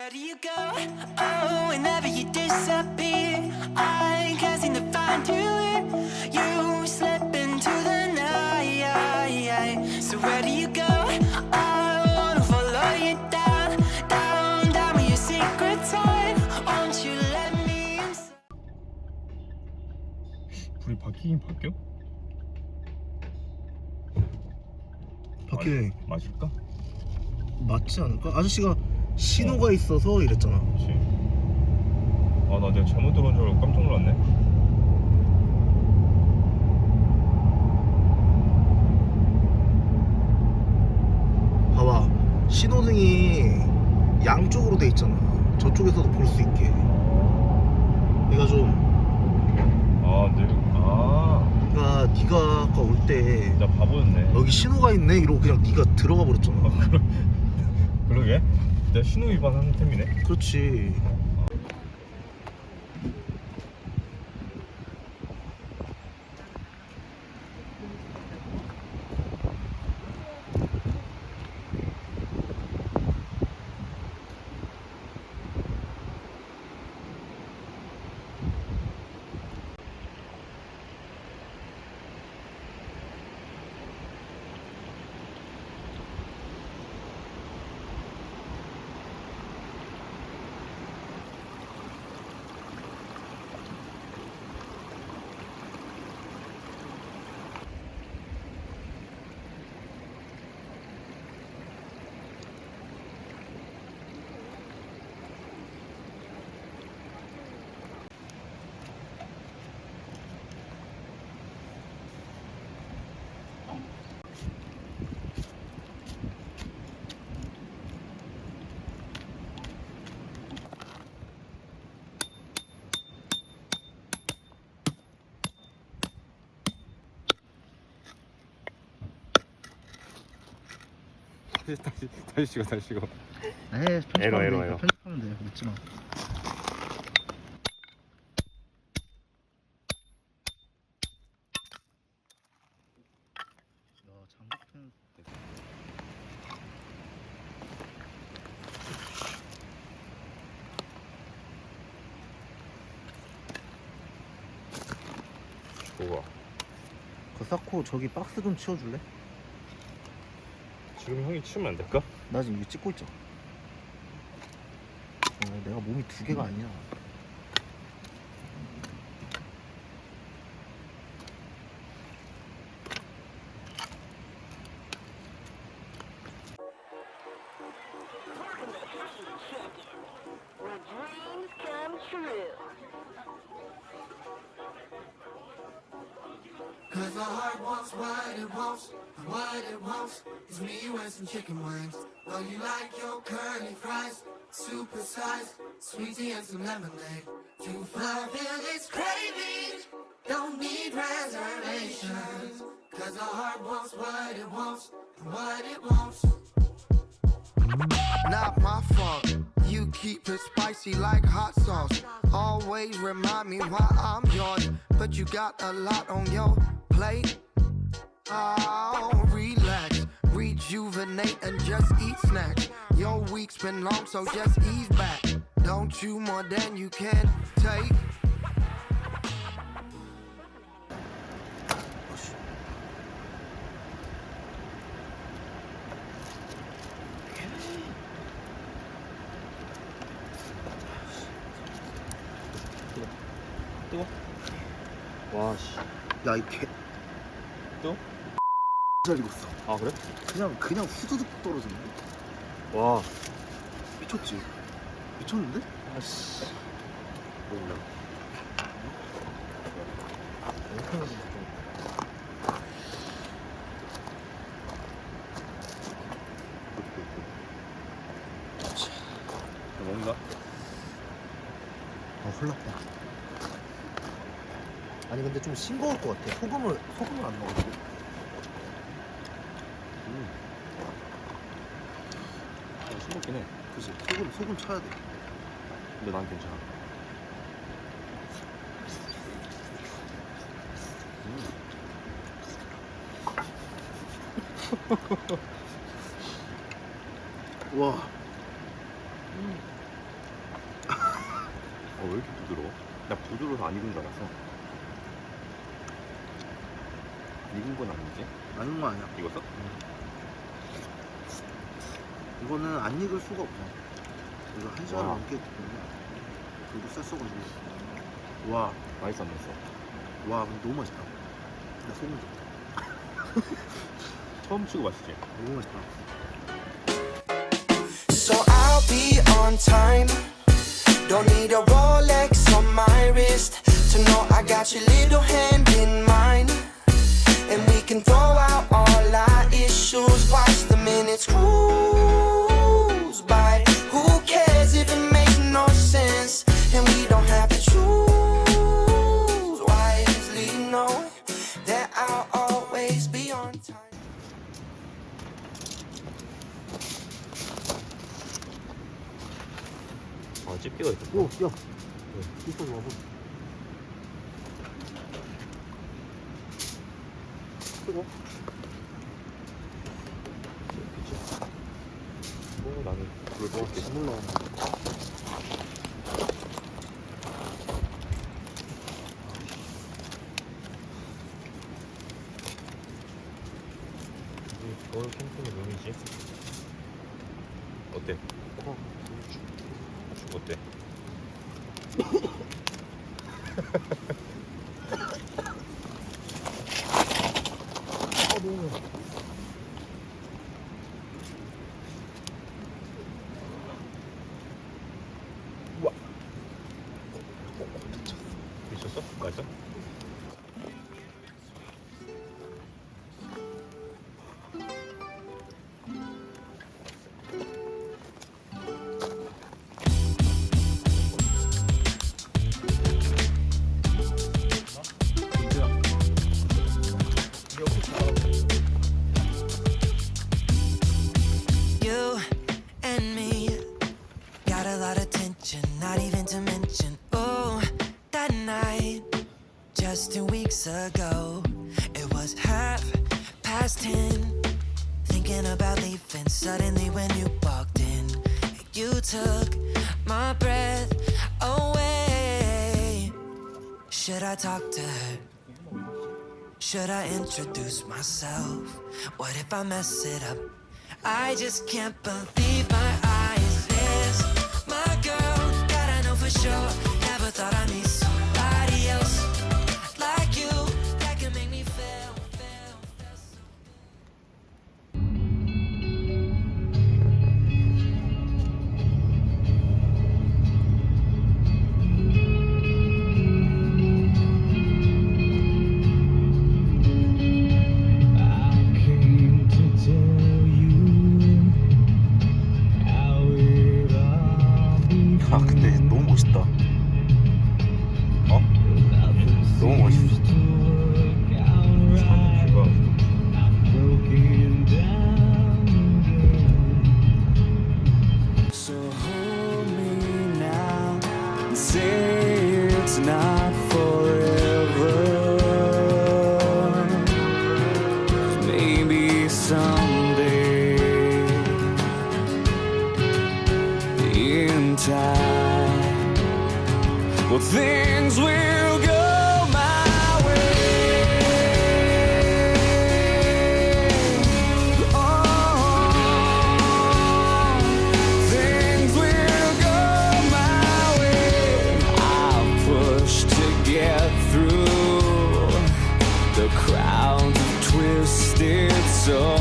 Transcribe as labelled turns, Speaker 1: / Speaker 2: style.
Speaker 1: where do you go? Oh, whenever you disappear, I can't seem to find you. You slip into the night. So where do you go? I wanna follow you down, down, down where your secrets hide. Won't you let me inside?
Speaker 2: 불이 바뀌긴 바뀌어?
Speaker 3: 바뀌네.
Speaker 2: 맞을까?
Speaker 3: 맞지 않을까? 아저씨가 신호가 있어서 이랬잖아.
Speaker 2: 그렇지. 아, 나 내가 잘못 들어온 줄 알고 깜짝 놀랐네.
Speaker 3: 봐봐, 신호등이 양쪽으로 돼 있잖아. 저쪽에서도 볼 수 있게. 얘가 좀. 그러니까 네가 아까 올 때
Speaker 2: 나 바보였네.
Speaker 3: 여기 신호가 있네 이러고 그냥 네가 들어가 버렸잖아.
Speaker 2: 그러게? 내가 신호 위반한 셈이네.
Speaker 3: 그렇지.
Speaker 2: 다시 찍어.
Speaker 3: 에이,
Speaker 2: 에러.
Speaker 3: 편집하면 돼. 늦지 마. 야, 장갑펜.
Speaker 2: 뭐가?
Speaker 3: 그 쌓고 저기 박스 좀 치워줄래?
Speaker 2: 지금 형이 치우면 안 될까?
Speaker 3: 나 지금 이거 찍고 있잖아. 내가 몸이 두 개가 아니야.
Speaker 4: Where dreams come true.
Speaker 5: Cause the heart wants what it wants, and what it wants is me and some chicken wings. Well, you like your curly fries, super size, sweet tea and some lemonade. To fulfill this craving, don't need reservations. Cause the heart wants what it wants, and what it wants. Not my fault, you keep it spicy like hot sauce. Always remind me why I'm yours, but you got a lot on your plate. Oh, relax, rejuvenate and just eat snacks. Your week's been long, so just ease back. Don't chew more than you can take.
Speaker 2: 뜨거? 와, 씨.
Speaker 3: 야, 이 개.
Speaker 2: 또?
Speaker 3: 잘 익었어.
Speaker 2: 아, 그래?
Speaker 3: 그냥 후두둑 떨어졌네.
Speaker 2: 와.
Speaker 3: 미쳤지? 미쳤는데?
Speaker 2: 아씨. 몰라. 뭔가?
Speaker 3: 흘렀다. 아니 근데 좀 싱거울 것 같아. 소금을 안 넣어가지고.
Speaker 2: 싱겁긴 해.
Speaker 3: 그치? 소금 쳐야 돼.
Speaker 2: 근데 난 괜찮아.
Speaker 3: 와.
Speaker 2: 왜 이렇게 부드러워? 나 부드러워서 안 익은 줄 알았어. 익은 건 아니지?
Speaker 3: 아닌 거 아니야.
Speaker 2: 익었어?
Speaker 3: 이거는 안 익을 수가 없어. 이거 1시간
Speaker 2: 와.
Speaker 3: 넘게 했기 때문에. 그리고 쌌어가지고. 와,
Speaker 2: 맛있어 안 맛있어?
Speaker 3: 와, 근데 너무 맛있다. 나 소금 좀.
Speaker 2: 처음 치고 맛있지?
Speaker 3: 너무 맛있다.
Speaker 5: So I'll be on time. Don't need a Rolex on my wrist to know I got your little hand in mine. And we can throw out all our issues. Watch the minutes cruise by. Who cares if it makes no sense? And we don't have to choose wisely, know that I'll always be on time.
Speaker 2: 집게가 있어.
Speaker 3: 오, 야. 이거 와봐. 뜨거?
Speaker 2: 나는 불을 꺼볼게.
Speaker 3: 잘 올라오네.
Speaker 2: 겨울 캠핑의 묘미지. 어때? 죽 어때?
Speaker 3: 우와.
Speaker 2: 미쳤어? 맛있어?
Speaker 1: You and me got a lot of tension, not even to mention. Oh, that night, just 2 weeks ago, it was 10:30. Thinking about leaving suddenly when you walked in. You took my breath away. Should I talk to her? Should I introduce myself? What if I mess it up? I just can't believe my eyes. Yes, my girl, gotta know for sure. Never thought I'd meet somebody else like you that can make me feel so.
Speaker 3: 아, 근데 너무 멋있다.
Speaker 2: 어?
Speaker 3: 너무 멋있어.
Speaker 1: So hold me now and say it's not forever. Maybe someday in time, well, things will go my way. Oh, things will go my way. I'll push to get through the crowd of twisted souls.